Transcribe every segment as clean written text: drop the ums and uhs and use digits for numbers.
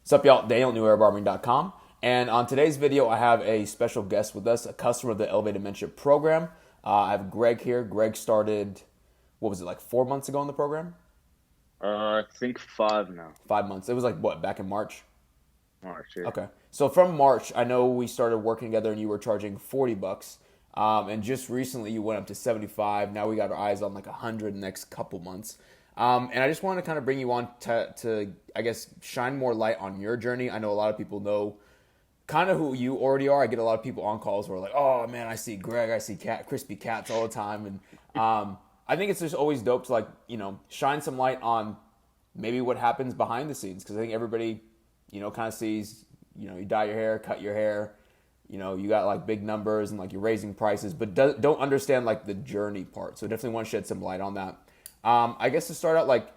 What's up, y'all? Daniel, barbering-com. And on today's video, I have a special guest with us, a customer of the Elevated Mentorship program. I have Greg here. Greg started, what was it, like 4 months ago in the program? I think five now. 5 months. It was like, what, back in March? March, yeah. Okay. So from March, I know we started working together and you were charging 40 bucks. And just recently you went up to 75. Now we got our eyes on like 100 in the next couple months. And I just want to kind of bring you on to, I guess, shine more light on your journey. I know a lot of people know kind of who you already are. I get a lot of people on calls who are like, oh man, I see Greg, I see crispy cats all the time. And I think it's just always dope to like, shine some light on maybe what happens behind the scenes. Because I think everybody kind of sees, you dye your hair, cut your hair, you got like big numbers and like you're raising prices, but don't understand like the journey part. So definitely want to shed some light on that. I guess to start out, like,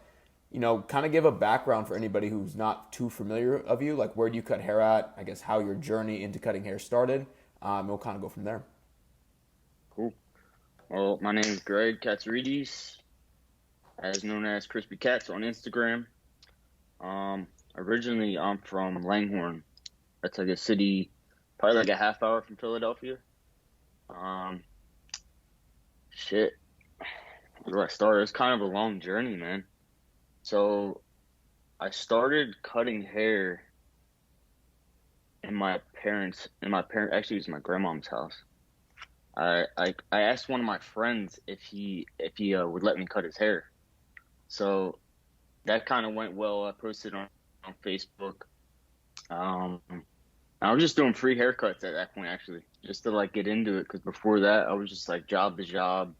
kind of give a background for anybody who's not too familiar of you. Like, where do you cut hair at? I guess how your journey into cutting hair started. We'll kind of go from there. Cool. Well, my name is Greg Katsurides, as known as Crispy Cats on Instagram. Originally, I'm from Langhorne. That's like a city, probably like a half hour from Philadelphia. Um, Shit. Where do I start? It's kind of a long journey, man. So I started cutting hair actually it was my grandmom's house. I asked one of my friends if he would let me cut his hair. So that kind of went well. I posted on Facebook. Um, I was just doing free haircuts at that point, actually, just to like get into it. Because before that, I was just like job to job,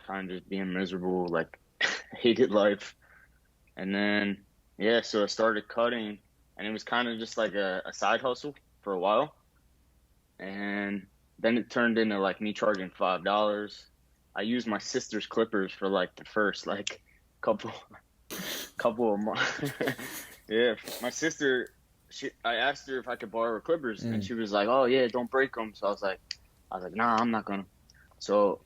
kind of just being miserable, like hated life. And then yeah, so I started cutting, and it was kind of just like a side hustle for a while. And then it turned into like me charging $5. I used my sister's clippers for like the first like couple couple of months. Yeah, my sister. I asked her if I could borrow her clippers, and Mm. she was like, "Oh yeah, don't break them." So I was like, "Nah, I'm not gonna." So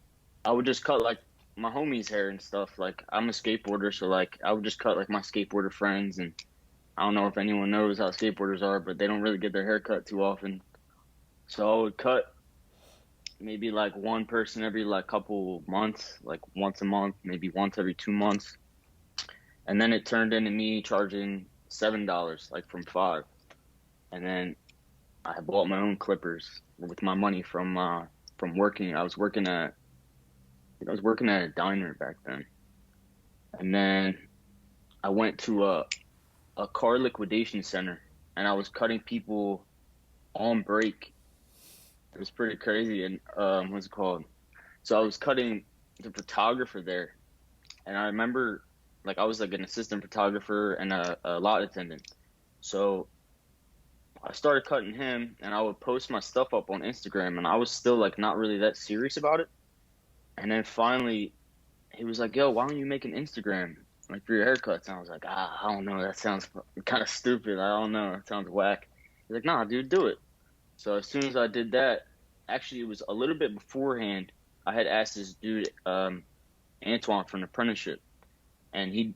I would just cut like my homies' hair and stuff. Like I'm a skateboarder, so like I would just cut like my skateboarder friends, and I don't know if anyone knows how skateboarders are, but they don't really get their hair cut too often. So I would cut maybe like one person every like couple months, like once a month, maybe once every 2 months. And then it turned into me charging $7, like from five. And then I bought my own clippers with my money from working. I was working at a diner back then. And then I went to a car liquidation center, and I was cutting people on break. It was pretty crazy. And what's it called? So I was cutting the photographer there, and I remember like I was like an assistant photographer and a lot attendant. So I started cutting him, and I would post my stuff up on Instagram, and I was still like not really that serious about it. And then finally, he was like, "Yo, why don't you make an Instagram like for your haircuts?" And I was like, I don't know. That sounds kind of stupid. I don't know. It sounds whack. He's like, "Nah, dude, do it." So as soon as I did that, actually, it was a little bit beforehand. I had asked this dude, Antoine from the apprenticeship, and he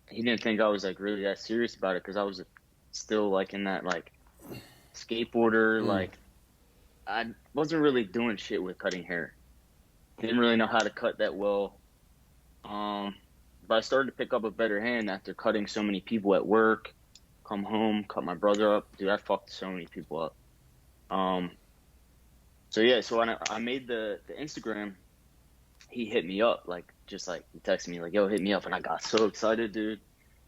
didn't think I was like really that serious about it because I was still like in that like skateboarder, Mm. like I wasn't really doing shit with cutting hair. Didn't really know how to cut that well. Um, but I started to pick up a better hand after cutting so many people at work. Come home, cut my brother up. Dude, I fucked so many people up. Um, so yeah, so when I made the Instagram, he hit me up like just like he texted me like, "Yo, hit me up," and I got so excited, dude.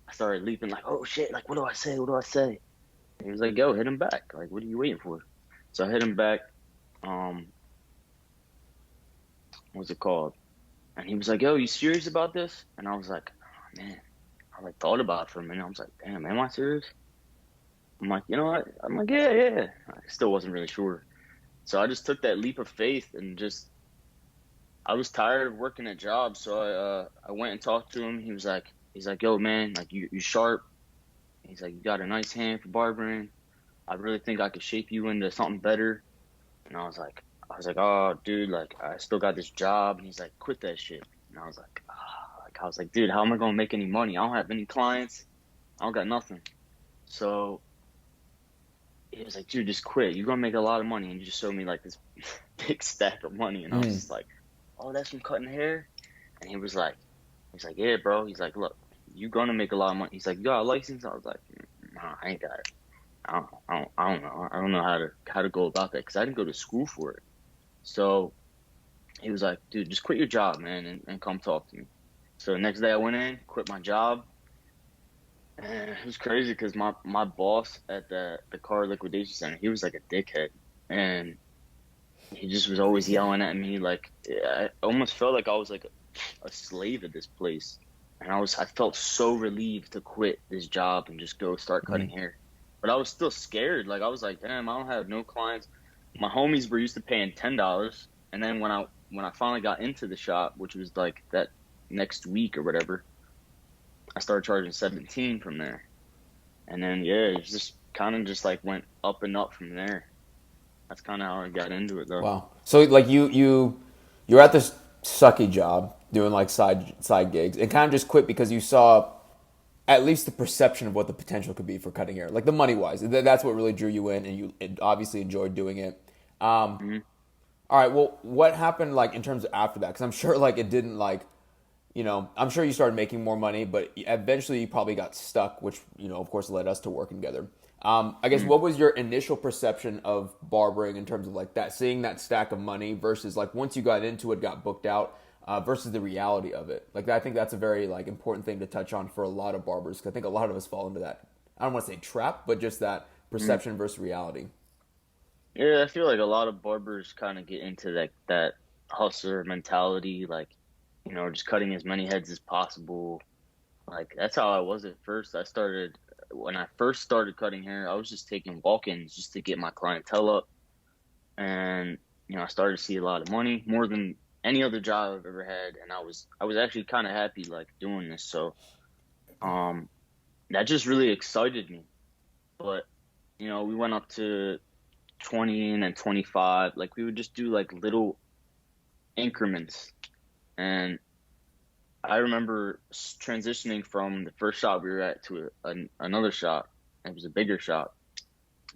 I started leaping like, "Oh shit! Like, what do I say? What do I say?" And he was like, "Yo, hit him back. Like, what are you waiting for?" So I hit him back. Um, what's it called? And he was like, "Yo, you serious about this?" And I was like, "Oh, man." I like thought about it for a minute. I was like, "Damn, am I serious?" I'm like, "You know what?" I'm like, "Yeah, yeah." I still wasn't really sure. So I just took that leap of faith and just I was tired of working at jobs, so I went and talked to him. He's like, "Yo, man, like you sharp." He's like, "You got a nice hand for barbering. I really think I could shape you into something better." And I was like, "Oh, dude, like I still got this job." And he's like, "Quit that shit." And I was like, "Ah," like I was like, "Dude, how am I gonna make any money? I don't have any clients. I don't got nothing." So he was like, dude, just quit. You're gonna make a lot of money. And he just showed me like this big stack of money, and I was Mm. just like, oh, that's from cutting hair. And he's like, yeah, bro. He's like, look, you're gonna make a lot of money. He's like, you got a license? I was like, nah, I ain't got it. I don't know. I don't know how to go about that because I didn't go to school for it. So he was like, dude, just quit your job, man, and come talk to me. So the next day I went in, quit my job, and it was crazy because my boss at the car liquidation center, he was like a dickhead, and he just was always yelling at me. Like I almost felt like I was like a slave at this place, and I felt so relieved to quit this job and just go start cutting Mm. hair, but I was still scared. Like I was like, damn, I don't have no clients. My homies were used to paying $10, and then when I finally got into the shop, which was like that next week or whatever, I started charging 17 from there. And then yeah, it just kind of just like went up and up from there. That's kind of how I got into it though. Wow. So like you're at this sucky job doing like side gigs and kind of just quit because you saw at least the perception of what the potential could be for cutting hair, like the money wise. That's what really drew you in, and you obviously enjoyed doing it. Hmm. All right. Well, what happened like in terms of after that? Because I'm sure like it didn't like I'm sure you started making more money, but eventually you probably got stuck, which of course led us to working together. I guess Hmm. what was your initial perception of barbering in terms of like that, seeing that stack of money versus like once you got into it, got booked out, versus the reality of it. Like I think that's a very like important thing to touch on for a lot of barbers. 'Cause I think a lot of us fall into that. I don't want to say trap, but just that Hmm. perception versus reality. Yeah, I feel like a lot of barbers kind of get into that hustler mentality, like just cutting as many heads as possible. Like that's how I was at first. When I first started cutting hair, I was just taking walk-ins just to get my clientele up, and I started to see a lot of money, more than any other job I've ever had, and I was actually kind of happy like doing this. So um, that just really excited me. But we went up to 20 and then 25. Like we would just do like little increments, and I remember transitioning from the first shop we were at to another shop. It was a bigger shop,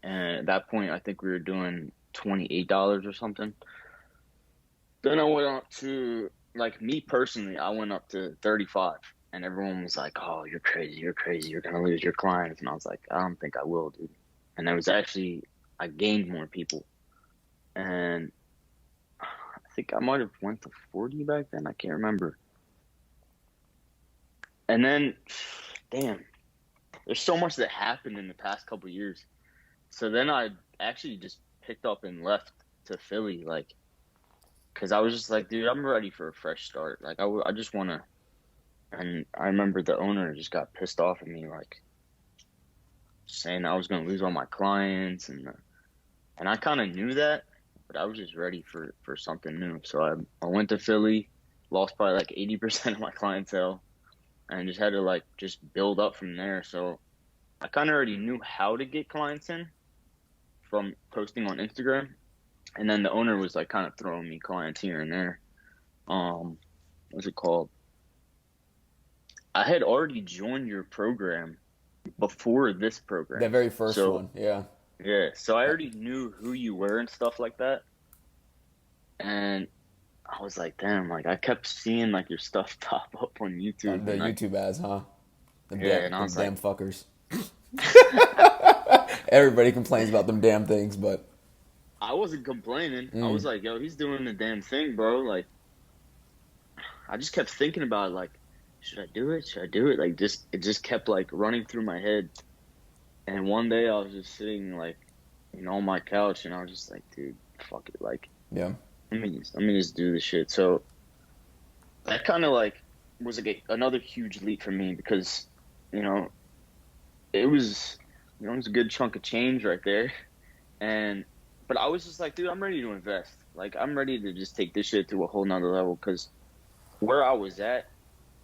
and at that point, I think we were doing $28 or something. Then I went up to, like, me personally, I went up to 35, and everyone was like, "Oh, you're crazy, you're crazy, you're gonna lose your clients." And I was like, "I don't think I will, dude." And there was actually I gained more people, and I think I might have went to 40 back then. I can't remember. And then, damn, there's so much that happened in the past couple years. So then I actually just picked up and left to Philly, like, because I was just like, dude, I'm ready for a fresh start. Like, I just want to. And I remember the owner just got pissed off at me, like, saying I was going to lose all my clients. And I kind of knew that, but I was just ready for something new. So I went to Philly, lost probably like 80% of my clientele, and just had to, like, just build up from there. So I kind of already knew how to get clients in from posting on Instagram, and then the owner was like kind of throwing me clients here and there. What's it called? I had already joined your program before this That program, very first so one, yeah. yeah, so I already knew who you were and stuff like that, and I was like, damn, like I kept seeing like your stuff pop up on YouTube, The and like, YouTube ads, huh? yeah, and I Them was like, damn fuckers. Everybody complains about them damn things, but I wasn't complaining. I mm, was like, yo, he's doing the damn thing, bro. Like, I just kept thinking about it, like, should I do it? Should I do it? Like, just it just kept like running through my head. And one day I was just sitting like, on my couch, and I was just like, dude, fuck it. Like, yeah. let me just do this shit. So that kind of like was like another huge leap for me because, you know, it was, it was a good chunk of change right there. And but I was just like, dude, I'm ready to invest. Like, I'm ready to just take this shit to a whole nother level because where I was at,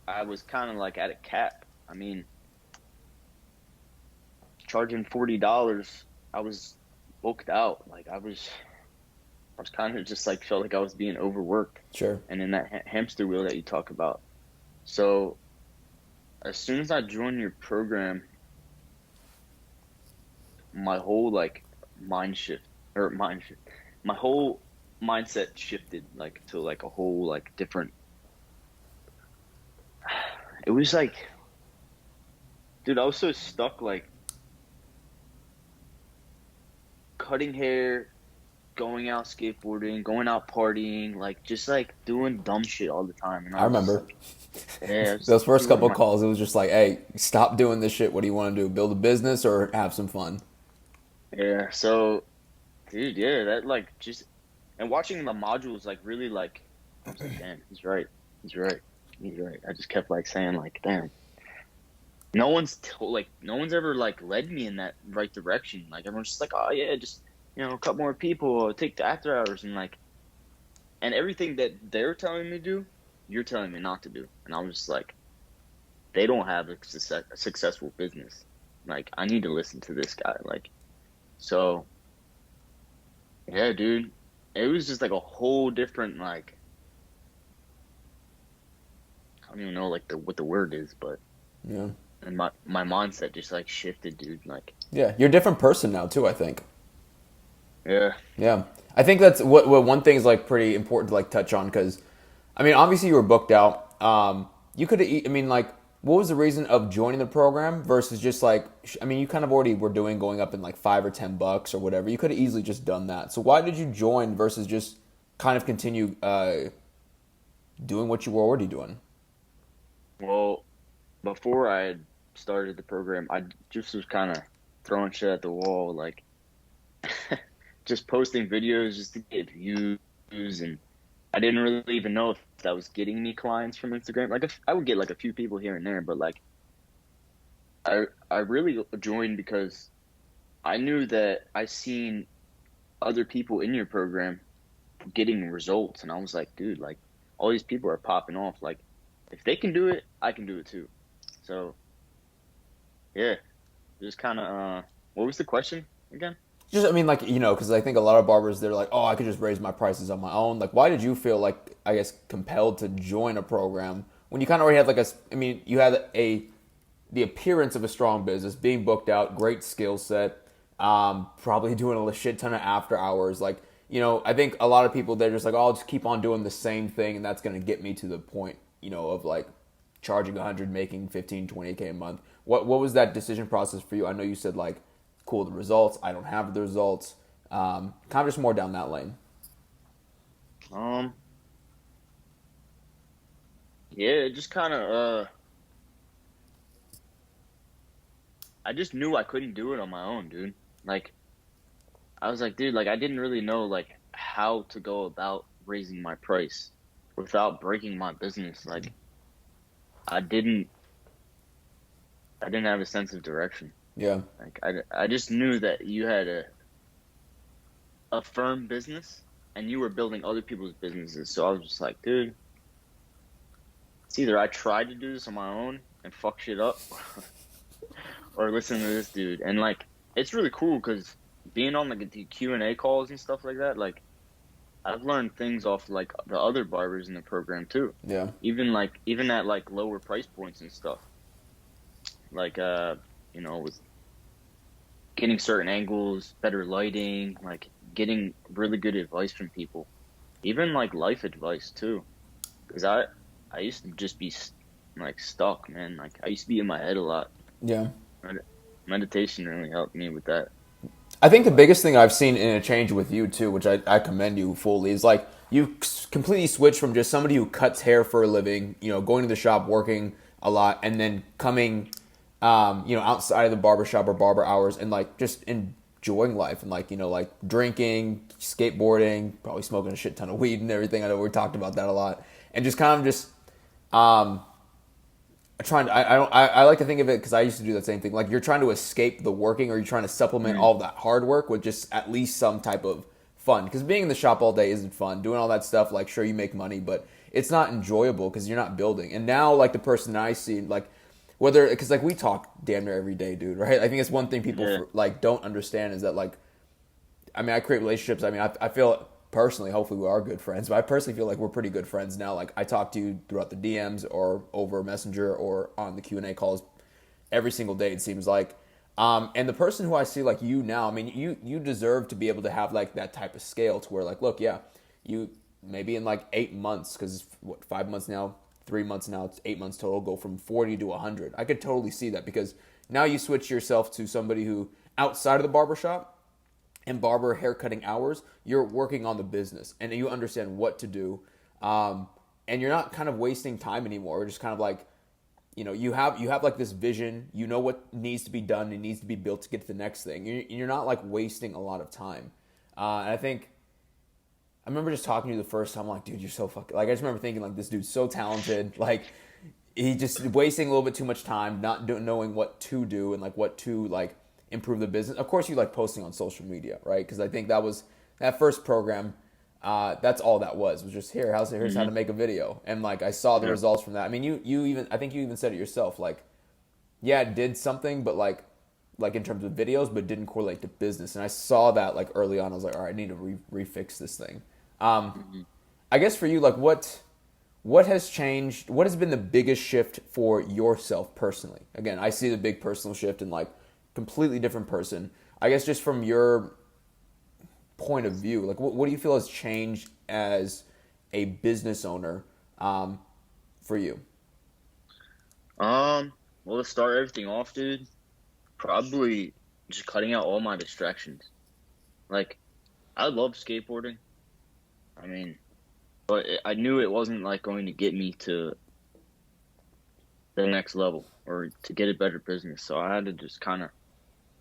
I was kind of like at a cap. I mean, charging $40, I was booked out. Like I was kind of just like felt like I was being overworked, Sure. and in that hamster wheel that you talk about. So as soon as I joined your program, my whole like mind shift or mind shift, my whole mindset shifted like to like a whole like different. It was like, dude, I was so stuck like cutting hair, going out skateboarding, going out partying, like just like doing dumb shit all the time, and I I was just remember like, yeah, I was those like, first dude, what couple am of I? calls. It was just like, hey, stop doing this shit. What do you want to do? Build a business or have some fun? Yeah, so dude, yeah, that like just and watching the modules like really like I was like, damn, he's right. He's right. He's right. I just kept like saying like, damn. No one's ever like led me in that right direction. Like everyone's just like, oh yeah, just a couple more people, take the after hours and like and everything that they're telling me to do, you're telling me not to do. And I was just like, they don't have a successful business. Like I need to listen to this guy. Like so yeah, dude. It was just like a whole different like I don't even know like the what the word is, but Yeah. and my mindset just like shifted, dude. Like Yeah. You're a different person now, too, I think. yeah, Yeah. I think that's what one thing is like pretty important to like touch on because, I mean, obviously you were booked out. You could have, I mean, like, what was the reason of joining the program versus just like, I mean, you kind of already were doing going up in like $5 or $10 or whatever. You could have easily just done that. So why did you join versus just kind of continue doing what you were already doing? well, before I had started the program, I just was kind of throwing shit at the wall, like just posting videos just to get views, and I didn't really even know if that was getting me clients from Instagram. Like, if I would get like a few people here and there, but like I really joined because I knew that I seen other people in your program getting results, and I was like, dude, like all these people are popping off. Like, if they can do it, I can do it too. So yeah, just kind of what was the question again? Just, I mean, like, because I think a lot of barbers, they're like, oh, I could just raise my prices on my own. Like, why did you feel like, I guess, compelled to join a program when you kind of already had like I mean, you had the appearance of a strong business, being booked out, great skill set, probably doing a shit ton of after hours. Like, I think a lot of people, they're just like, oh, I'll just keep on doing the same thing, and that's going to get me to the point, of like charging 100, making 15, 20K a month. What was that decision process for you? I know you said like, cool, the results. I don't have the results. Kind of just more down that lane. Um, yeah, it just kind of I just knew I couldn't do it on my own, dude. Like I was like, dude, like I didn't really know like how to go about raising my price without breaking my business. Like I didn't I didn't have a sense of direction. Yeah. Like I just knew that you had a firm business and you were building other people's businesses. So I was just like, dude, it's either I tried to do this on my own and fuck shit up or listen to this dude. And like it's really cool because being on like the Q&A calls and stuff like that, like I've learned things off like the other barbers in the program too. Yeah. Even at like lower price points and stuff. Like with getting certain angles, better lighting, like getting really good advice from people. Even like life advice too. Cuz I used to just be like stuck, man. Like I used to be in my head a lot. Yeah. Med- Meditation really helped me with that. I think the biggest thing I've seen in a change with you too, which I commend you fully, is like you completely switched from just somebody who cuts hair for a living, going to the shop, working a lot, and then coming, outside of the barbershop or barber hours and like just enjoying life and like, like drinking, skateboarding, probably smoking a shit ton of weed and everything. I know we talked about that a lot. And just kind of just um, trying to, I like to think of it because I used to do that same thing. Like you're trying to escape the working, or you're trying to supplement Mm, all of that hard work with just at least some type of fun. Because being in the shop all day isn't fun. Doing all that stuff, like sure you make money, but it's not enjoyable because you're not building. And now, like the person that I see, like whether because like we talk damn near every day, dude, right? I think it's one thing people yeah. like don't understand is that like I mean, I create relationships. I mean, I feel personally, hopefully, we are good friends. But I personally feel like we're pretty good friends now. Like I talk to you throughout the DMs or over Messenger or on the Q&A calls every single day. It seems like, And the person who I see like you now, I mean, you deserve to be able to have like that type of scale to where like, look, yeah, you maybe in like 8 months, because what, 5 months now, 3 months now, it's 8 months total, go from 40 to 100. I could totally see that because now you switch yourself to somebody who outside of the barbershop and barber haircutting hours, you're working on the business and you understand what to do. And you're not kind of wasting time anymore. You're just kind of like, you have like this vision. You know what needs to be done. It needs to be built to get to the next thing. You're not like wasting a lot of time. And I think I remember just talking to you the first time. I'm like, dude, you're so fucking like. I just remember thinking like, this dude's so talented. Like, he just wasting a little bit too much time, not knowing what to do and like what to like improve the business. Of course, you like posting on social media, right? Because I think that was that first program. That's all that was just here's how to make a video, and like I saw the results from that. I mean, you even I think you even said it yourself, like, yeah, it did something, but like in terms of videos, but didn't correlate to business. And I saw that like early on. I was like, all right, I need to refix this thing. I guess for you, like what has changed? What has been the biggest shift for yourself personally? Again, I see the big personal shift in like completely different person. I guess just from your point of view, like what do you feel has changed as a business owner for you? Well, to start everything off, dude, probably just cutting out all my distractions. Like, I love skateboarding. I mean, but I knew it wasn't like going to get me to the next level or to get a better business. So I had to just kind of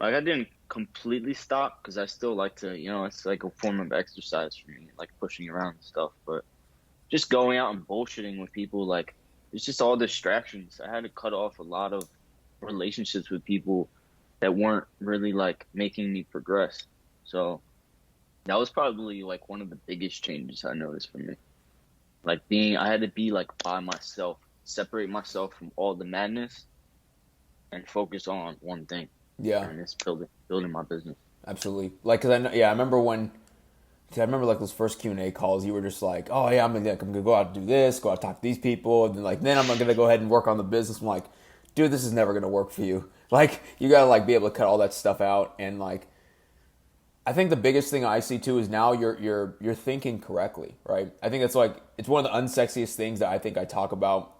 like I didn't completely stop because I still like to, it's like a form of exercise for me, like pushing around and stuff. But just going out and bullshitting with people, like it's just all distractions. I had to cut off a lot of relationships with people that weren't really like making me progress. So that was probably like one of the biggest changes I noticed for me. Like I had to be like by myself, separate myself from all the madness and focus on one thing. Yeah, And it's building my business. absolutely. Like, cause I know, yeah, I remember like those first Q&A calls. You were just like, oh yeah, I'm gonna go out and do this, go out and talk to these people, and then I'm gonna go ahead and work on the business. I'm like, dude, this is never gonna work for you. Like, you gotta like be able to cut all that stuff out. And like, I think the biggest thing I see too is now you're thinking correctly, right? I think it's like it's one of the unsexiest things that I think I talk about.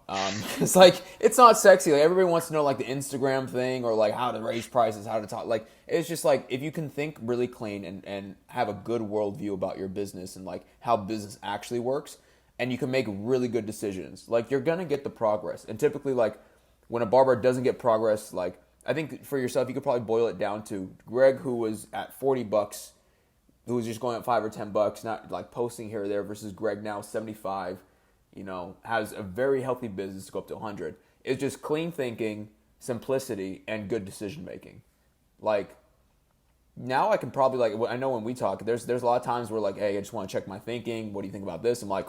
It's like it's not sexy. Like everybody wants to know like the Instagram thing or like how to raise prices, how to talk. Like it's just like if you can think really clean and have a good worldview about your business and like how business actually works, and you can make really good decisions. Like you're gonna get the progress. And typically like when a barber doesn't get progress, like I think for yourself, you could probably boil it down to Greg, who was at $40, who was just going at $5 or $10, not like posting here or there, versus Greg now 75, has a very healthy business to go up to 100. It's just clean thinking, simplicity, and good decision making. Like now, I can probably like I know when we talk, there's a lot of times where like, hey, I just want to check my thinking. What do you think about this? I'm like,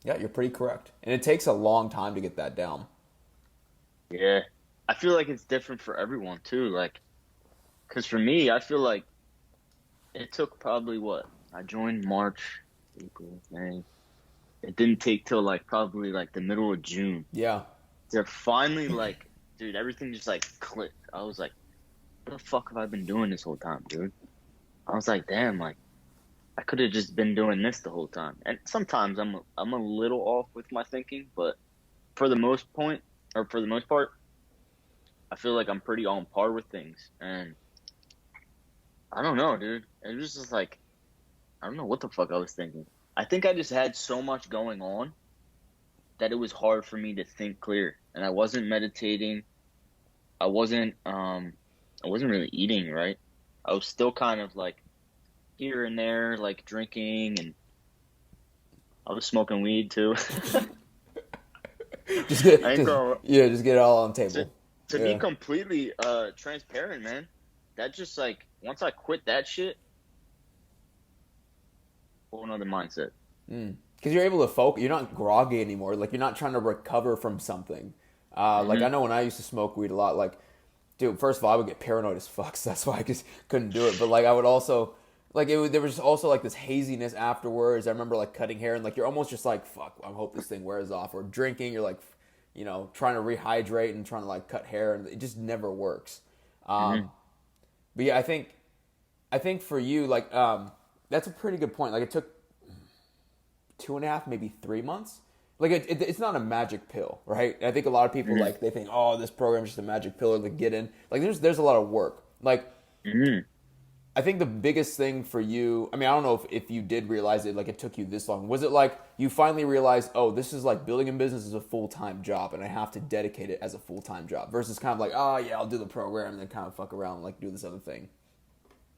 yeah, you're pretty correct, and it takes a long time to get that down. Yeah. I feel like it's different for everyone too. Like, because for me, I feel like it took probably I joined March, April, May. It didn't take till like probably like the middle of June. Yeah. To finally like, dude, everything just like clicked. I was like, what the fuck have I been doing this whole time, dude? I was like, damn, like I could have just been doing this the whole time. And sometimes I'm a little off with my thinking, but for the most part, I feel like I'm pretty on par with things. And I don't know, dude. It was just like, I don't know what the fuck I was thinking. I think I just had so much going on that it was hard for me to think clear. And I wasn't meditating. I wasn't really eating, right? I was still kind of like here and there, like drinking, and I was smoking weed too. just get just get it all on the table. To be completely transparent, man, that just like once I quit that shit, whole another mindset. Because you're able to focus. You're not groggy anymore. Like you're not trying to recover from something. Like I know when I used to smoke weed a lot, like, dude, first of all, I would get paranoid as fuck. So that's why I just couldn't do it. But like I would also like there was also like this haziness afterwards. I remember like cutting hair and like you're almost just like, fuck, I hope this thing wears off. Or drinking, you're like, trying to rehydrate and trying to like cut hair, and it just never works. But yeah, I think for you, like, that's a pretty good point. Like, it took 2.5, maybe 3 months. Like, it's not a magic pill, right? I think a lot of people Mm-hmm. like they think, oh, this program is just a magic pill to get in. Like, there's a lot of work. Like, Mm-hmm. I think the biggest thing for you, I mean, I don't know if you did realize it, like it took you this long. Was it like you finally realized, oh, this is like building a business is a full time job and I have to dedicate it as a full time job versus kind of like, oh, yeah, I'll do the program and then kind of fuck around and like do this other thing?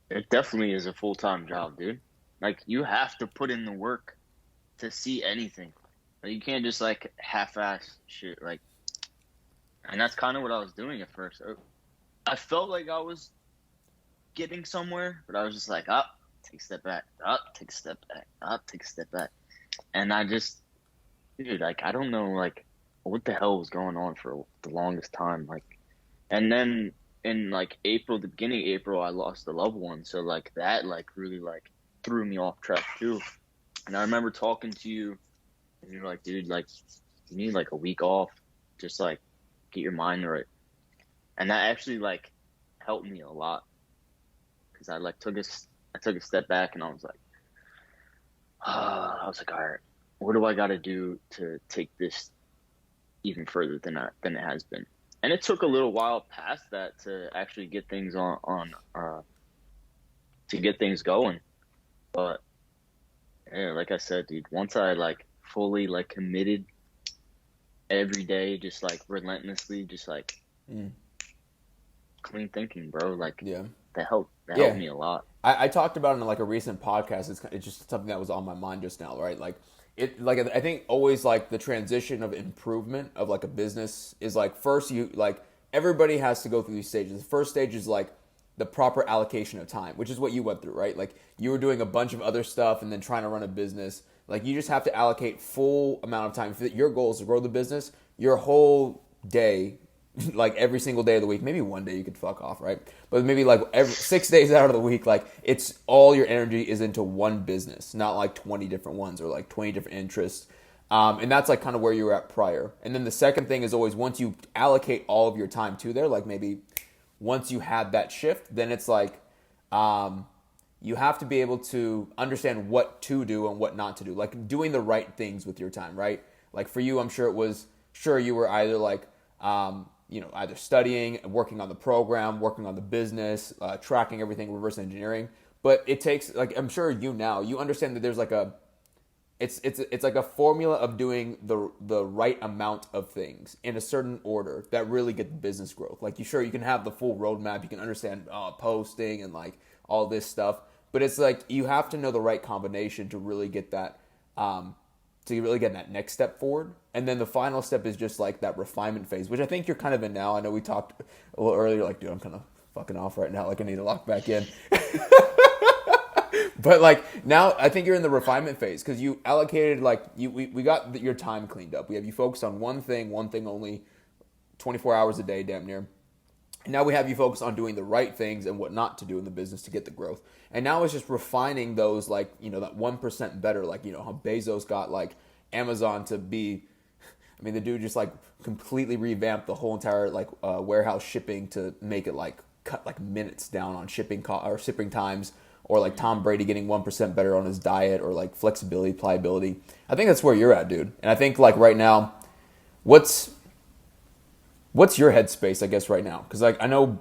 It definitely is a full-time job, dude. Like you have to put in the work to see anything. Like, you can't just like half-ass shit. Like, and that's kind of what I was doing at first. I felt like I was getting somewhere, but I was just like, up, take a step back, up, take a step back, up, take a step back, and I just, dude, like I don't know, like what the hell was going on for the longest time, like, and then in like April, the beginning of April, I lost a loved one, so like that, like really like threw me off track too. And I remember talking to you, and you're like, dude, like you need like a week off, just like get your mind right, and that actually like helped me a lot because I took a step back and I was like, I was like, all right, what do I got to do to take this even further than it has been? And it took a little while past that to actually get things on to get things going. But yeah, like I said, dude, once I like fully like committed every day, just like relentlessly, just like Mm, clean thinking, bro, like yeah. that helped Yeah. me a lot. I talked about it in like a recent podcast. It's just something that was on my mind just now, right? Like like I think always like the transition of improvement of like a business is like first you like everybody has to go through these stages. The first stage is like the proper allocation of time, which is what you went through, right? Like you were doing a bunch of other stuff and then trying to run a business. Like you just have to allocate full amount of time. If your goal is to grow the business, your whole day like every single day of the week. Maybe one day you could fuck off, right? But maybe like every 6 days out of the week, like it's all your energy is into one business, not like 20 different ones or like 20 different interests. And that's like kind of where you were at prior. And then the second thing is always once you allocate all of your time to there, like maybe once you had that shift, then it's like you have to be able to understand what to do and what not to do, like doing the right things with your time, right? Like for you, I'm sure it was sure you were either like either studying, working on the program, working on the business, tracking everything, reverse engineering. But it takes like I'm sure you understand that there's like a it's like a formula of doing the right amount of things in a certain order that really get the business growth. Like you can have the full roadmap, you can understand posting and like all this stuff, but it's like you have to know the right combination to really get that that next step forward. And then the final step is just like that refinement phase, which I think you're kind of in now. I know we talked a little earlier, like, dude, I'm kind of fucking off right now. Like, I need to lock back in. But like now, I think you're in the refinement phase because you allocated like we got your time cleaned up. We have you focused on one thing only, 24 hours a day, damn near. And now we have you focus on doing the right things and what not to do in the business to get the growth. And now it's just refining those, like, that 1% better. Like, how Bezos got like Amazon to be, I mean, the dude just like completely revamped the whole entire like warehouse shipping to make it like cut like minutes down on or shipping times, or like Tom Brady getting 1% better on his diet, or like flexibility, pliability. I think that's where you're at, dude. And I think like right now, what's your headspace, I guess, right now? Because like I know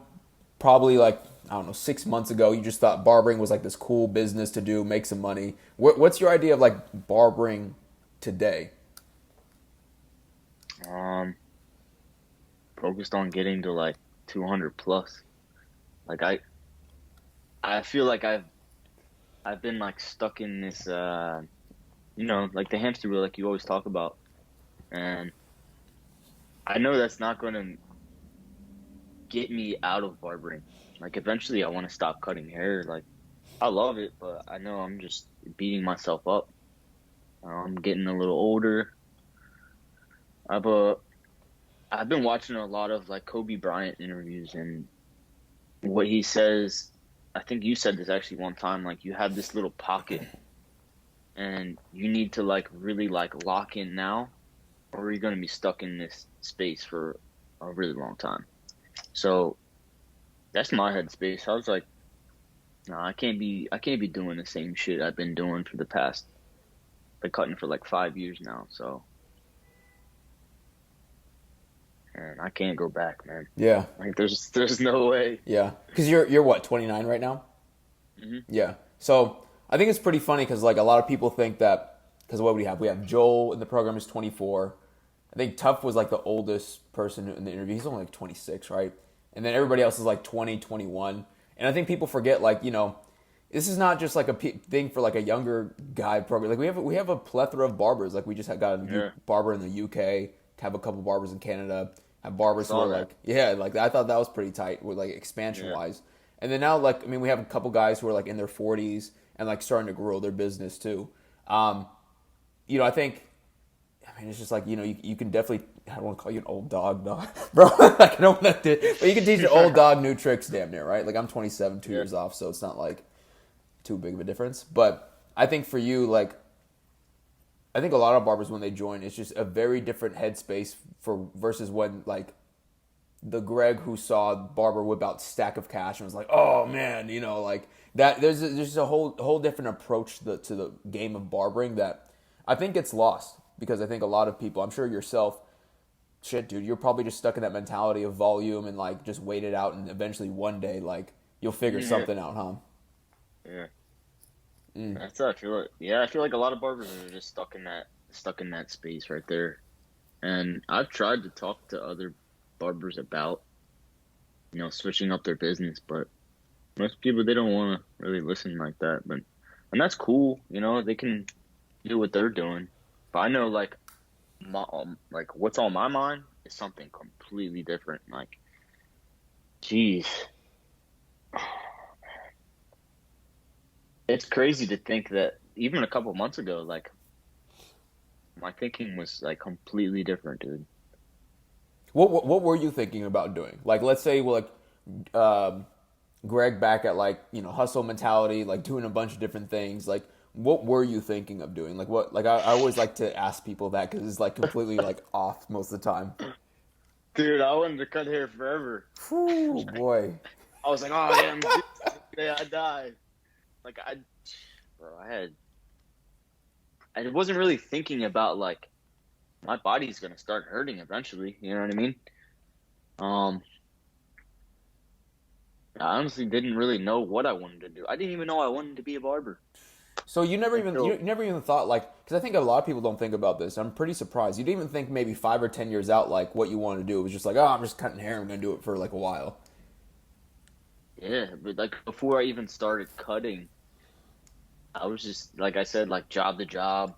probably like I don't know 6 months ago you just thought barbering was like this cool business to do, make some money. What's your idea of like barbering today? Um, Focused on getting to like 200 plus. Like I feel like I've been like stuck in this like the hamster wheel like you always talk about. And I know that's not going to get me out of barbering. Like eventually I want to stop cutting hair. Like I love it, but I know I'm just beating myself up. I'm getting a little older. I've uh I've been watching a lot of like Kobe Bryant interviews, and what he says, I think you said this actually one time, like you have this little pocket and you need to like really like lock in now, or you're going to be stuck in this space for a really long time. So That's my headspace. I was like, no, I can't be doing the same shit I've been doing for the past, been cutting for like 5 years now. So, and I can't go back, man. Yeah, Like, there's no way. yeah. Because you're what, 29 right now? Hmm. Yeah. So I think it's pretty funny because like a lot of people think that because what we have? We have Joel in the program is 24. I think Tuff was like the oldest person in the interview. He's only like 26, right? And then everybody else is like 20, 21. And I think people forget like this is not just like a thing for like a younger guy program. Like we have a plethora of barbers. Like we just had got a Yeah, barber in the UK, have a couple barbers in Canada, have I barbers who saw are that. like like I thought that was pretty tight with like expansion Yeah, wise. And then now like I mean we have a couple guys who are like in their 40s and like starting to grow their business too. Um, I think I mean, it's just like you can definitely. I don't want to call you an old dog, bro. Like, I don't want to, but you can teach an old dog new tricks, damn near, right? Like I'm 27, 2 yeah, years off, so it's not like too big of a difference. But I think for you, like, I think a lot of barbers when they join, it's just a very different headspace for versus when like the Greg who saw Barber whip out stack of cash and was like, oh man, like that. There's just a whole different approach to the game of barbering that I think gets lost because I think a lot of people, I'm sure yourself, shit, dude, you're probably just stuck in that mentality of volume and like just wait it out and eventually one day like you'll figure yeah, something out, huh? yeah. That's how I feel. Yeah, I feel like a lot of barbers are just stuck in that space right there. And I've tried to talk to other barbers about, switching up their business, but most people they don't want to really listen like that. But and that's cool, they can do what they're doing. But I know like what's on my mind is something completely different. Like, geez, it's crazy to think that even a couple months ago, like my thinking was like completely different, dude. What were you thinking about doing? Like, let's say, well, like, Greg back at like hustle mentality, like doing a bunch of different things. Like, what were you thinking of doing? Like, what? Like, I always like to ask people that because it's like completely like off most of the time. Dude, I wanted to cut hair forever. Whew, boy. I was like, oh yeah, I'm gonna do this the day I die. Like bro, I wasn't really thinking about like my body's gonna start hurting eventually. You know what I mean? Um, I honestly didn't really know what I wanted to do. I didn't even know I wanted to be a barber So you never even until you never even thought like because I think a lot of people don't think about this. I'm pretty surprised. You didn't even think maybe 5 or 10 years out like what you want to do. It was just like oh I'm just cutting hair. I'm gonna do it for like a while. yeah, but like before I even started cutting, I was just like I said, like job to job.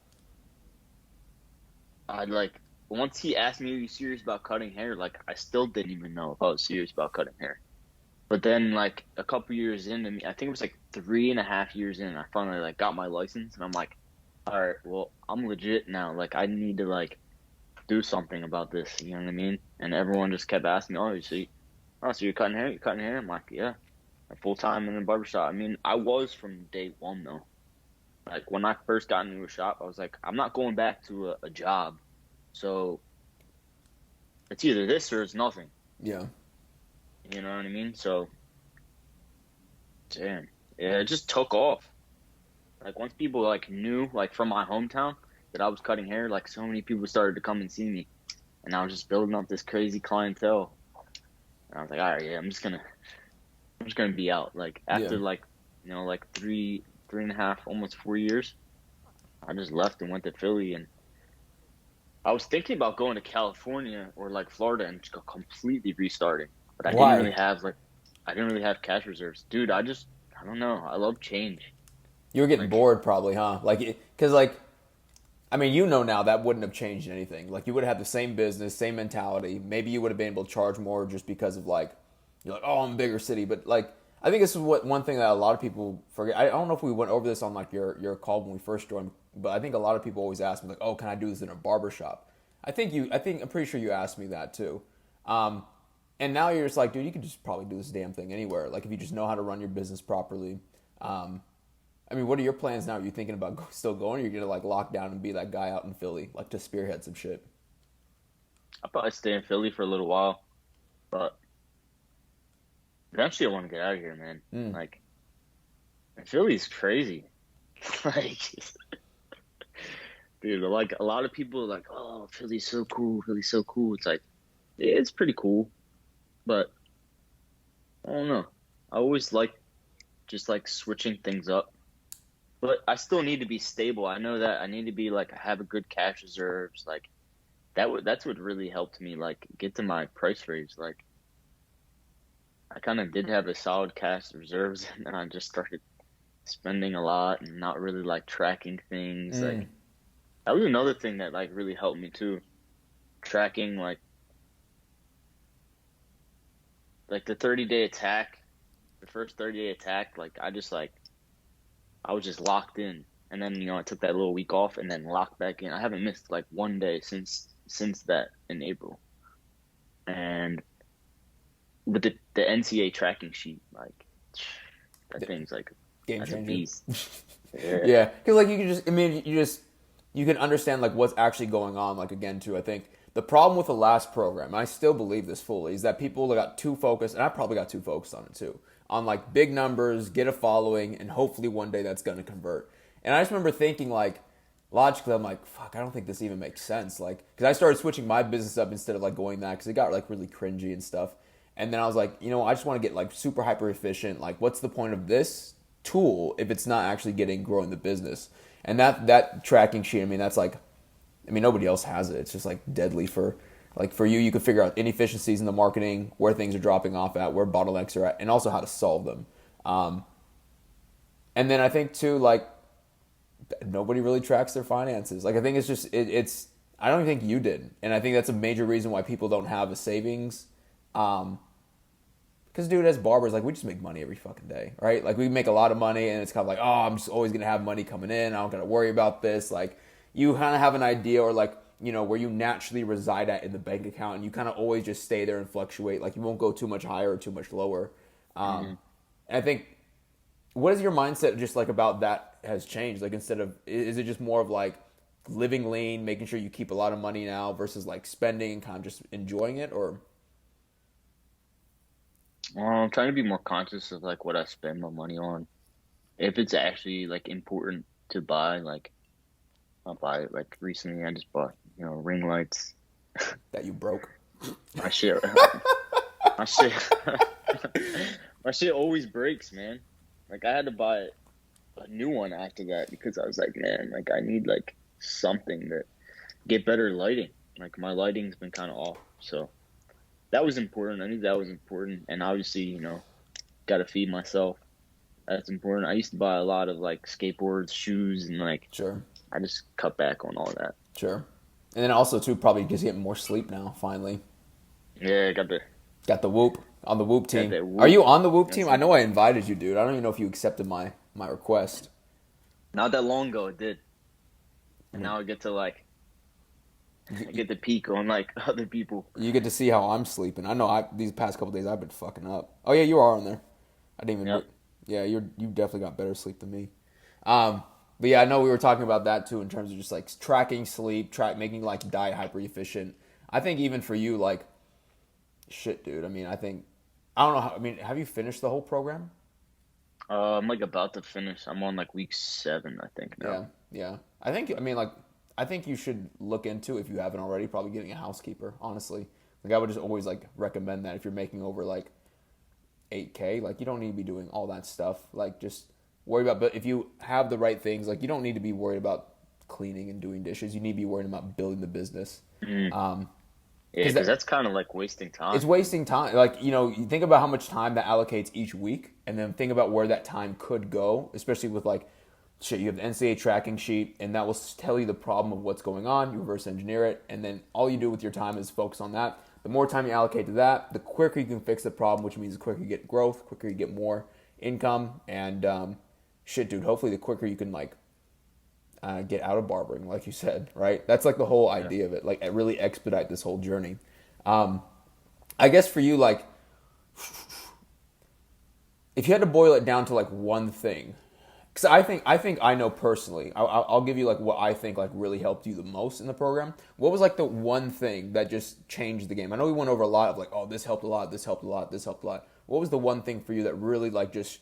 I like once he asked me, "Are you serious about cutting hair?" Like I still didn't even know if I was serious about cutting hair. But then, like a couple years in, I think it was like 3.5 years in, I finally like got my license, and I'm like, all right, well, I'm legit now. Like, I need to like do something about this. You know what I mean? And everyone just kept asking me, so you're cutting hair? You're cutting hair? I'm like, yeah, full time in the barbershop. I mean, I was from day one though. Like when I first got into a shop, I was like, I'm not going back to a job. So it's either this or it's nothing. Yeah. You know what I mean? So, damn, yeah, it just took off. Like once people like knew like from my hometown that I was cutting hair, like so many people started to come and see me, and I was just building up this crazy clientele. And I was like, all right, yeah, I'm just gonna be out. Like Yeah. after like like 3.5, almost 4 years, I just left and went to Philly, and I was thinking about going to California or like Florida and just go completely restarting, but Why? I didn't really have cash reserves, dude. I don't know. I love change. You were getting Like bored probably, huh? Like because like I mean now that wouldn't have changed anything. Like you would have had the same business, same mentality. Maybe you would have been able to charge more just because of like you're like, oh, I'm a bigger city. But like I think this is what one thing that a lot of people forget. I don't know if we went over this on like your call when we first joined, but I think a lot of people always ask me like, oh, can I do this in a barber shop? I'm pretty sure you asked me that too. Um, and now you're just like, dude, you could just probably do this damn thing anywhere. Like if you just know how to run your business properly. Um, I mean, what are your plans now? Are you thinking about still going? Or are you gonna like lock down and be that guy out in Philly, like to spearhead some shit? I'll probably stay in Philly for a little while, but Eventually, I want to get out of here, man. Mm. Like, Philly's crazy. Like, dude, like a lot of people are like, oh, Philly's so cool. Philly's so cool. It's like, yeah, it's pretty cool, but I don't know. I always like just like switching things up, but I still need to be stable. I know that I need to be like have a good cash reserves. Like that's what really helped me like get to my price raise. Like I kind of did have a solid cash reserves, and then I just started spending a lot and not really like tracking things. Mm. Like that was another thing that like really helped me too. Tracking like the 30-day attack, the first 30-day attack. Like I was just locked in, and then I took that little week off and then locked back in. I haven't missed like one day since that in April, and with the NCA tracking sheet, like that thing's like Game that's a changer. beast. Yeah. Yeah, because like you can just, I mean, you can understand like what's actually going on. Like again, too, I think the problem with the last program, I still believe this fully, is that people got too focused, and I probably got too focused on it too, on like big numbers, get a following, and hopefully one day that's gonna convert. And I just remember thinking like, logically, I'm like, fuck, I don't think this even makes sense. Like, because I started switching my business up instead of like going that because it got like really cringy and stuff. And then I was like, I just want to get like super hyper efficient. Like, what's the point of this tool if it's not actually growing the business? And that tracking sheet, I mean, that's like, I mean, nobody else has it. It's just like deadly for like for you. You can figure out inefficiencies in the marketing, where things are dropping off at, where bottlenecks are at, and also how to solve them. Um, and then I think too, like nobody really tracks their finances. Like I think it's just it's. I don't think you did, and I think that's a major reason why people don't have a savings. Because, dude, as barbers, like, we just make money every fucking day, right? Like, we make a lot of money, and it's kind of like, oh, I'm just always going to have money coming in. I don't got to worry about this. Like, you kind of have an idea or, like, where you naturally reside at in the bank account, and you kind of always just stay there and fluctuate. Like, you won't go too much higher or too much lower. Hmm. And I think, what is your mindset just, like, about that has changed? Like, instead of, is it just more of, like, living lean, making sure you keep a lot of money now versus, like, spending and kind of just enjoying it? Or, I'm trying to be more conscious of like what I spend my money on. If it's actually like important to buy, like I'll buy it. Like recently, I just bought ring lights. that you broke? My shit, my shit, my shit always breaks, man. Like I had to buy a new one after that because I was like, man, like I need like something to get better lighting. Like my lighting's been kind of off, so that was important. I knew that was important, and obviously, got to feed myself. That's important. I used to buy a lot of like skateboards, shoes, and like Sure. I just cut back on all that. Sure. And then also too, probably just getting more sleep now. Finally, Yeah, got the Whoop on the Whoop got team. that Are whoop. you on the Whoop team? That's I know I invited you, dude. I don't even know if you accepted my request. not that long ago it did, I and mean, now I get to like I you, get to peek on like other people. you get to see how I'm sleeping. I know these past couple days I've been fucking up. Oh yeah, you are on there. I didn't even. Yep. Yeah, you definitely got better sleep than me. But yeah, I know we were talking about that too in terms of just like tracking sleep, making like diet hyper efficient. I think even for you, like shit, dude. I mean, I don't know how. I mean, have you finished the whole program? I'm like about to finish. I'm on like week 7, I think now. Yeah, yeah. I mean, like, I think you should look into if you haven't already, probably getting a housekeeper. Honestly, like, I would just always like recommend that if you're making over like 8K, like, you don't need to be doing all that stuff. Like, just worry about. But if you have the right things, like, you don't need to be worried about cleaning and doing dishes. You need to be worried about building the business. Mm. Um, Yeah, because because that's kind of like wasting it's time. wasting time. Like, you think about how much time that allocates each week, and then think about where that time could go, especially with like, shit, you have the NCAA tracking sheet, and that will tell you the problem of what's going on. You reverse engineer it, and then all you do with your time is focus on that. The more time you allocate to that, the quicker you can fix the problem, which means the quicker you get growth, quicker you get more income, and shit, dude, hopefully the quicker you can like get out of barbering, like you said, right? That's like the whole Yeah. idea of it. Like, really expedite this whole journey. Um, I guess for you, like, if you had to boil it down to like one thing, because I think I know personally. I'll give you like what I think like really helped you the most in the program. What was like the one thing that just changed the game? I know we went over a lot of like, oh, this helped a lot, this helped a lot, this helped a lot. what was the one thing for you that really like just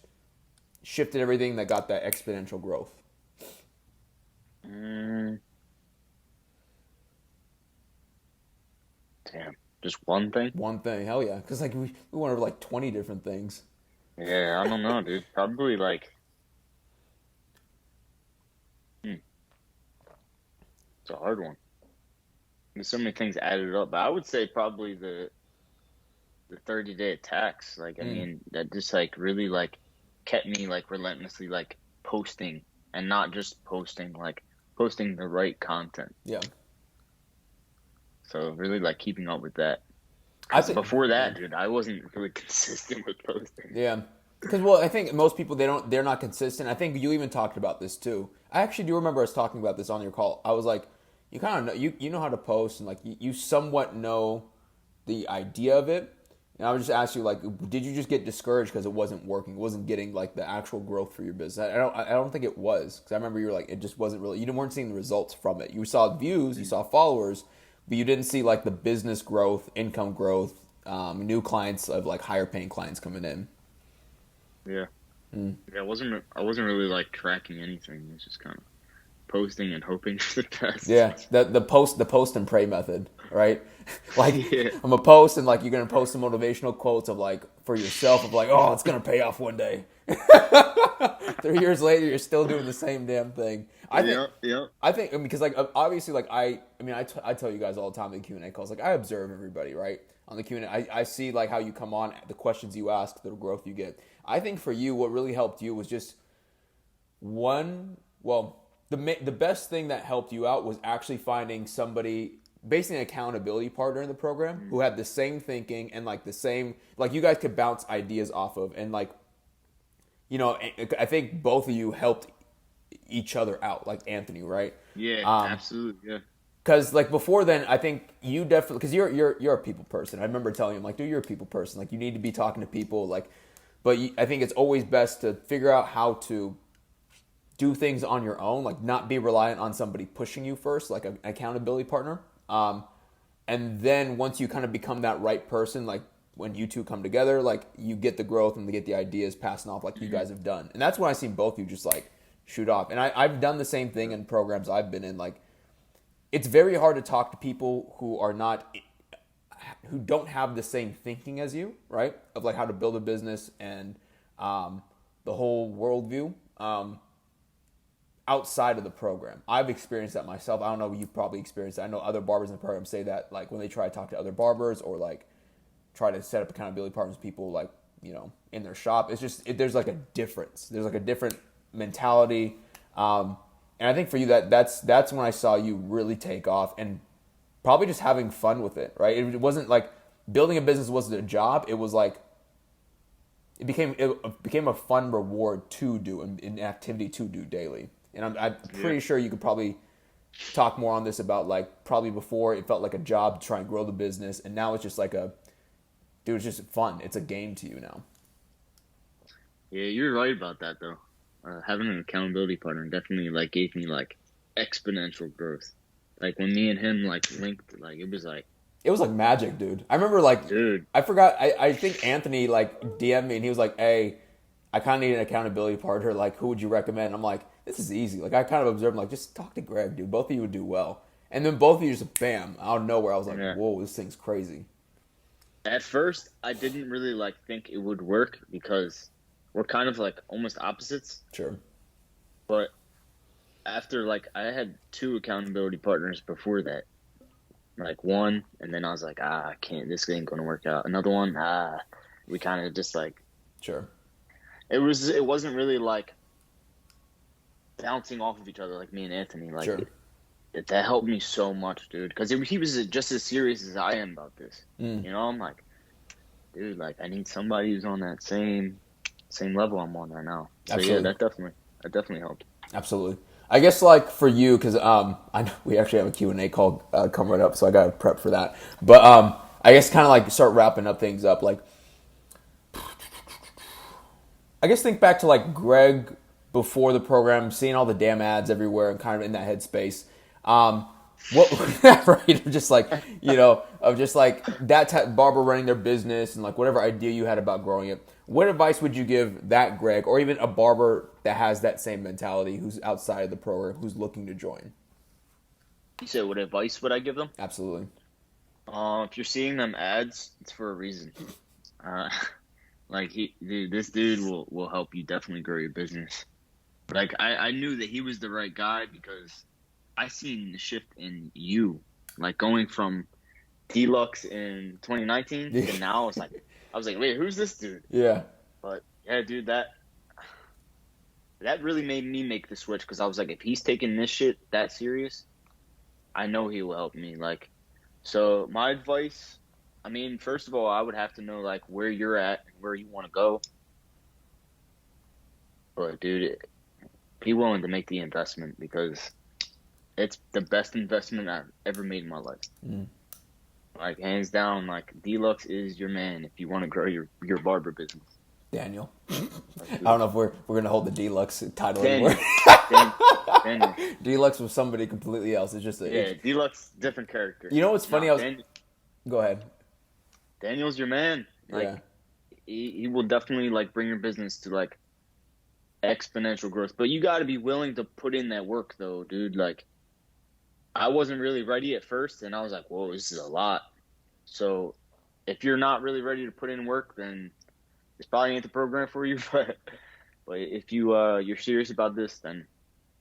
shifted everything that got that exponential growth? Mm, damn, just one thing? One thing, hell yeah, because like we went over like 20 different things. Yeah, I don't know, dude. Probably like, hmm, it's a hard one. There's so many things added up, but I would say probably the 30-day attacks. Like, I Mm, mean, that just like really like kept me like relentlessly like posting and not just posting, like posting the right content. yeah, So really like keeping up with that. I Because think. before Yeah. that, dude, I wasn't really consistent with posting. Yeah. Because well, I think most people they're not consistent. I think you even talked about this too. I actually do remember us talking about this on your call. I was like, you kind of know you know how to post and like you somewhat know the idea of it. And I would just ask you like, did you just get discouraged because it wasn't working? It wasn't getting like the actual growth for your business. I don't think it was because I remember you were like it just wasn't really weren't seeing the results from it. You saw views, you saw followers, but you didn't see like the business growth, income growth, new clients of like higher paying clients coming in. Yeah. Mm. Yeah, I wasn't really like tracking anything. It's just kind of posting and hoping for the best. Yeah, the post and pray method, right? Like Yeah. I'm a post and like you're gonna post some motivational quotes of like for yourself of like, oh, it's gonna pay off one day. 3 years later, you're still doing the same damn thing. I think Yep, yep. I think because like obviously like I mean I tell you guys all the time in the Q&A calls like I observe everybody right on the Q&A. I see like how you come on, the questions you ask, the growth you get. I think for you, what really helped you was just one. Well, the best thing that helped you out was actually finding somebody, basically an accountability partner in the program Mm, who had the same thinking and like the same like you guys could bounce ideas off of and like I think both of you helped each other out like Anthony right yeah, absolutely. Yeah. because like before then, I think you definitely because you're a people person. I remember telling him like, dude, you're a people person. Like you need to be talking to people. Like, but I think it's always best to figure out how to do things on your own. Like not be reliant on somebody pushing you first, like an accountability partner. And then once you kind of become that right person, like when you two come together, like you get the growth and they get the ideas passing off, like you Mhm. guys have done. And that's when I seen both of you just like shoot off. And I've done the same thing in programs I've been in. Like it's very hard to talk to people who don't have the same thinking as you, right? Of like how to build a business and the whole worldview outside of the program. I've experienced that myself. I don't know. You've probably experienced that. I know other barbers in the program say that like when they try to talk to other barbers or like try to set up accountability partners, with people like in their shop. It's just there's like a difference. There's like a different mentality. And I think for you that's when I saw you really take off and probably just having fun with it, right? It wasn't like building a business wasn't a job. It was like it became a fun reward to do and an activity to do daily. And I'm Yeah. pretty sure you could probably talk more on this about like probably before it felt like a job to try and grow the business, and now it's just like dude, it's just fun. It's a game to you now. Yeah, you're right about that though. Having an accountability partner definitely like gave me like exponential growth. Like when me and him like linked, like it was like, It was like magic, dude. I remember like dude, I forgot. I think Anthony like DM'd me and he was like, "Hey, I kind of need an accountability partner. Like, who would you recommend?" And I'm like, "This is easy." Like, I kind of observed, like, just talk to Greg, dude. Both of you would do well. And then both of you just bam out of nowhere. I was like, yeah. "Whoa, this thing's crazy." At first, I didn't really like think it would work because we're kind of like almost opposites. Sure. But after like I had two accountability partners before that, like one, and then I was like, I can't. This ain't gonna work out. Another one, we kind of just like Sure. it wasn't really like bouncing off of each other like me and Anthony. Like Sure. that helped me so much, dude. Because he was just as serious as I am about this. Mm, You know, I'm like, dude, like I need somebody who's on that same level I'm on right now. So yeah, absolutely. that definitely helped. Absolutely. I guess like for you, because I know we actually have a Q&A call coming up, so I got to prep for that. But I guess kind of like start wrapping up things up. Like I guess think back to like Greg before the program, seeing all the damn ads everywhere and kind of in that headspace. What right? Of just like of just like that type barber running their business and like whatever idea you had about growing it. What advice would you give that Greg, or even a barber that has that same mentality, who's outside of the program, who's looking to join? You said, what advice would I give them? Absolutely. If you're seeing them ads, it's for a reason. Uh, like this dude will help you definitely grow your business. Like I knew that he was the right guy because I seen the shift in you, like going from Deluxe in 2019 to now. I was like, wait, who's this dude? Yeah. But yeah, dude, that really made me make the switch because I was like, if he's taking this shit that serious, I know he will help me. Like, so my advice, I mean, first of all, I would have to know like where you're at and where you want to go. But dude, be willing to make the investment because it's the best investment I've ever made in my life. Mm. Like hands down, like Deluxe is your man if you want to grow your barber business. Daniel. Like, I don't know if we're gonna hold the deluxe title anymore. Daniel, Dan, Daniel, Deluxe was somebody completely else. It's just yeah, Deluxe different character. you know what's funny? No, I was go ahead. Daniel's your man. Like Yeah. he will definitely like bring your business to like exponential growth. But you got to be willing to put in that work though, dude. Like I wasn't really ready at first, and I was like, whoa, this is a lot. So if you're not really ready to put in work, then it's probably ain't the program for you. But if you're serious about this, then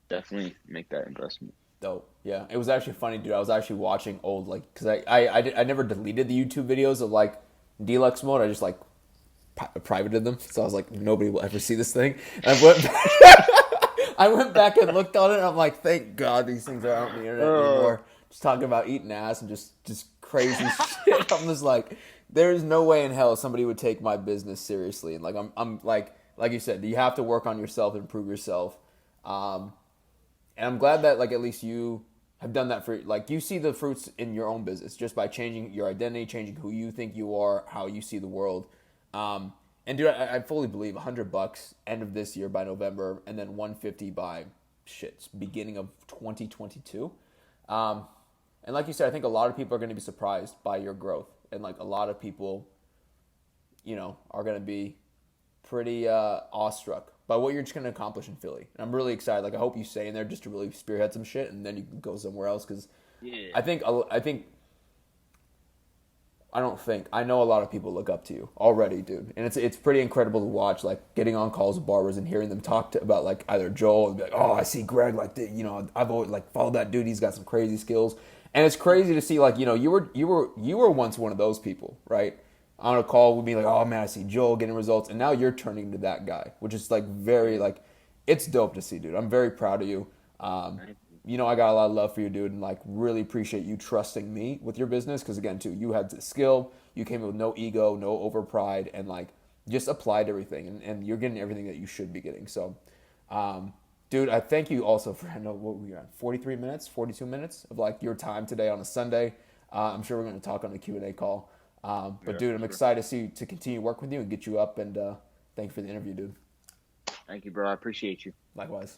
definitely make that investment. Dope. Yeah, it was actually funny, dude. I was actually watching old like because I never deleted the YouTube videos of like deluxe mode. I just like privated them, so I was like nobody will ever see this thing. And I went I went back and looked on it, and I'm like, thank God these things aren't on the internet anymore. Just talking about eating ass and just crazy shit. I'm just like, there's no way in hell somebody would take my business seriously. And like I'm like you said, you have to work on yourself and improve yourself. Um, and I'm glad that like at least you have done that for like you see the fruits in your own business just by changing your identity, changing who you think you are, how you see the world. And dude, I fully believe $100 end of this year by November, and then 150 by beginning of 2022. And like you said, I think a lot of people are going to be surprised by your growth, and like a lot of people, are going to be pretty awestruck by what you're just going to accomplish in Philly. And I'm really excited. Like I hope you stay in there just to really spearhead some shit, and then you can go somewhere else because Yeah. I know a lot of people look up to you already, dude, and it's pretty incredible to watch. Like getting on calls with barbers and hearing them talk about like either Joel and be like, oh, I see Greg like I've always like followed that dude. He's got some crazy skills, and it's crazy to see like you were once one of those people, right? On a call would be like, oh man, I see Joel getting results, and now you're turning into that guy, which is like very like it's dope to see, dude. I'm very proud of you. I got a lot of love for you, dude, and like really appreciate you trusting me with your business because again, too, you had the skill, you came in with no ego, no over pride, and like just applied everything, and you're getting everything that you should be getting. So, dude, I thank you also for I know what we got 43 minutes, 42 minutes of like your time today on a Sunday. I'm sure we're going to talk on the Q&A call. But Yeah, dude, for I'm sure. excited to continue work with you and get you up, and thank you for the interview, dude. Thank you, bro. I appreciate you. Likewise.